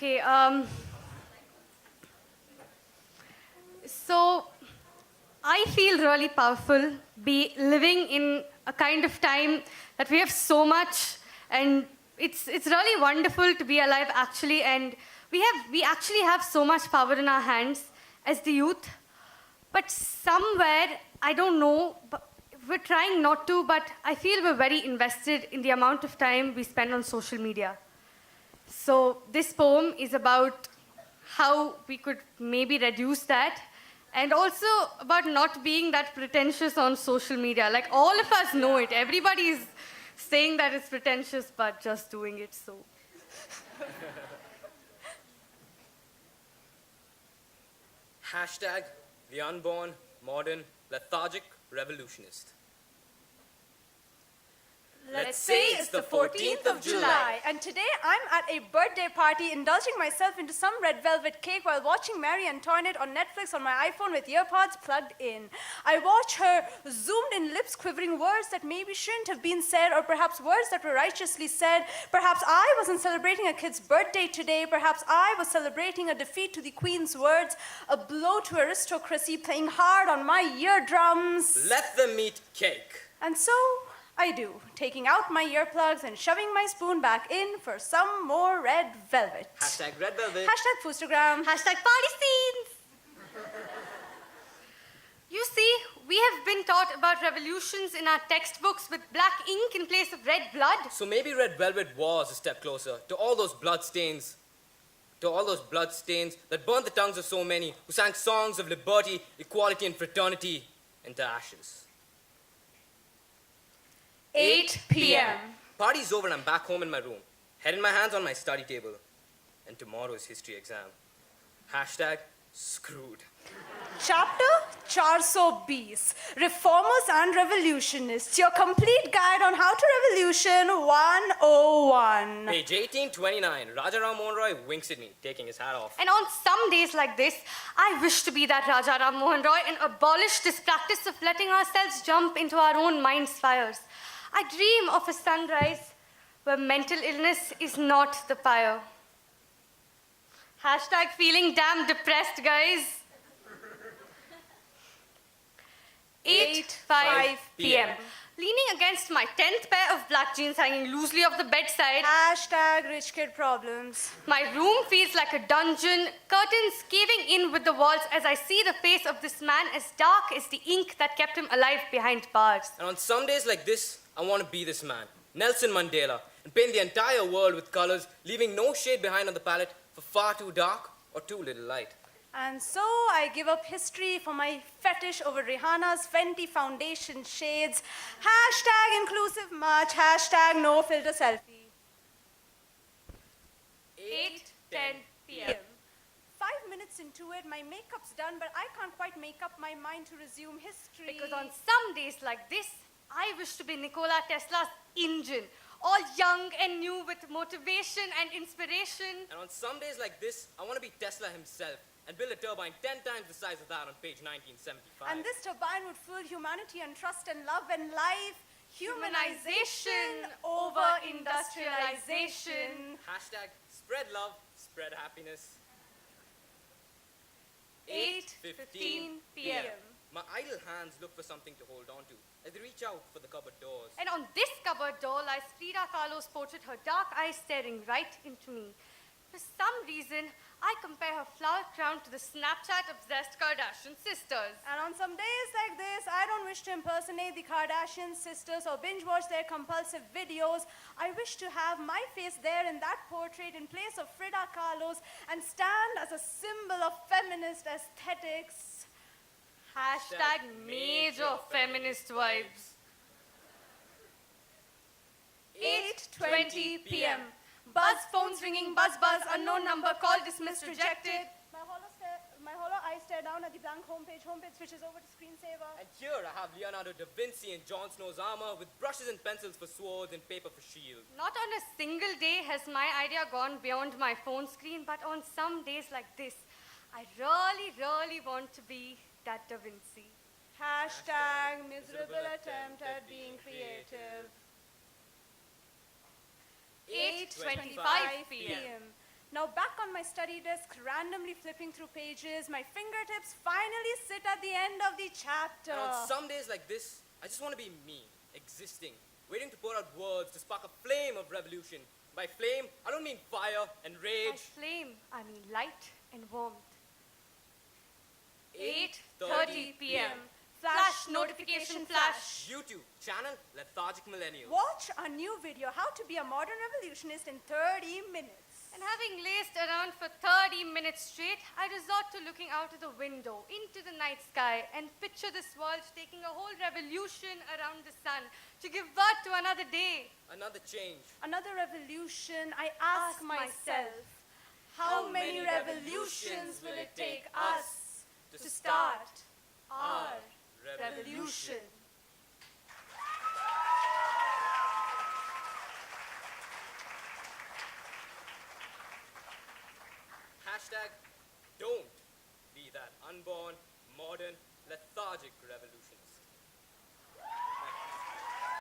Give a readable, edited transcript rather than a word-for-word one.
Okay, so I feel really powerful be living in a kind of time that we have so much, and it's really wonderful to be alive actually, and we actually have so much power in our hands as the youth. But somewhere, I don't know, but we're trying not to, but I feel we're very invested in the amount of time we spend on social media. So this poem is about how we could maybe reduce that, and also about not being that pretentious on social media. Like, all of us know it. Everybody is saying that it's pretentious, but just doing it, so. Hashtag the unborn, modern, lethargic revolutionist. Let's say it's the 14th of July, and today I'm at a birthday party indulging myself into some red velvet cake while watching Marie Antoinette on Netflix on my iPhone with earpods plugged in. I watch her zoomed in lips quivering words that maybe shouldn't have been said, or perhaps words that were righteously said. Perhaps I wasn't celebrating a kid's birthday today. Perhaps I was celebrating a defeat to the Queen's words, a blow to aristocracy playing hard on my eardrums. Let them eat cake. And so I do, taking out my earplugs and shoving my spoon back in for some more red velvet. Hashtag red velvet. Hashtag Foostagram. Hashtag party scenes. You see, we have been taught about revolutions in our textbooks with black ink in place of red blood. So maybe red velvet was a step closer to all those blood stains. To all those blood stains that burned the tongues of so many who sang songs of liberty, equality, and fraternity into ashes. 8 p.m. Party's over and I'm back home in my room. Head in my hands on my study table. And tomorrow's history exam. Hashtag screwed. Chapter 420, Reformers and Revolutionists, your complete guide on how to revolution 101. Page 1829, Raja Ram Mohan Roy winks at me, taking his hat off. And on some days like this, I wish to be that Raja Ram Mohan Roy and abolish this practice of letting ourselves jump into our own mind's fires. I dream of a sunrise where mental illness is not the pyre. Hashtag feeling damn depressed, guys. 8:05 p.m. Leaning against my 10th pair of black jeans hanging loosely off the bedside. Hashtag rich kid problems. My room feels like a dungeon, curtains caving in with the walls as I see the face of this man as dark as the ink that kept him alive behind bars. And on some days like this, I want to be this man, Nelson Mandela, and paint the entire world with colors, leaving no shade behind on the palette for far too dark or too little light. And so I give up history for my fetish over Rihanna's Fenty foundation shades. Hashtag inclusive march. Hashtag no filter selfie. 8:10 p.m. 5 minutes into it, my makeup's done, but I can't quite make up my mind to resume history. Because on some days like this, I wish to be Nikola Tesla's engine, all young and new with motivation and inspiration. And on some days like this, I want to be Tesla himself and build a turbine 10 times the size of that on page 1975. And this turbine would fuel humanity and trust and love and life. Humanization over industrialization. Hashtag spread love, spread happiness. 8:15 p.m. My idle hands look for something to hold on to as they reach out for the cupboard doors. And on this cupboard door lies Frida Kahlo's portrait, her dark eyes staring right into me. For some reason, I compare her flower crown to the Snapchat-obsessed Kardashian sisters. And on some days like this, I don't wish to impersonate the Kardashian sisters or binge-watch their compulsive videos. I wish to have my face there in that portrait in place of Frida Kahlo's and stand as a symbol of feminist aesthetics. Hashtag major feminist vibes. 8:20 p.m. Buzz, phones ringing, buzz, buzz, unknown number, call dismissed, rejected. My hollow eyes stare down at the blank homepage switches over to screensaver. And here I have Leonardo da Vinci in Jon Snow's armor with brushes and pencils for swords and paper for shields. Not on a single day has my idea gone beyond my phone screen, but on some days like this, I really, really want to be that Da Vinci. Hashtag miserable attempt at being creative. 8:25 p.m. Now back on my study desk, randomly flipping through pages, my fingertips finally sit at the end of the chapter. And on some days like this, I just want to be me, existing, waiting to pour out words to spark a flame of revolution. By flame, I don't mean fire and By rage. flame, I mean light and warmth. 8:30 p.m. Flash notification flash. YouTube channel Lethargic Millennials. Watch our new video, How to be a Modern Revolutionist in 30 Minutes. And having laced around for 30 minutes straight, I resort to looking out of the window into the night sky and picture this world taking a whole revolution around the sun to give birth to another day. Another change. Another revolution, I ask myself, how many revolutions will it take us to start our revolution? Hashtag don't be that unborn, modern, lethargic revolutionist.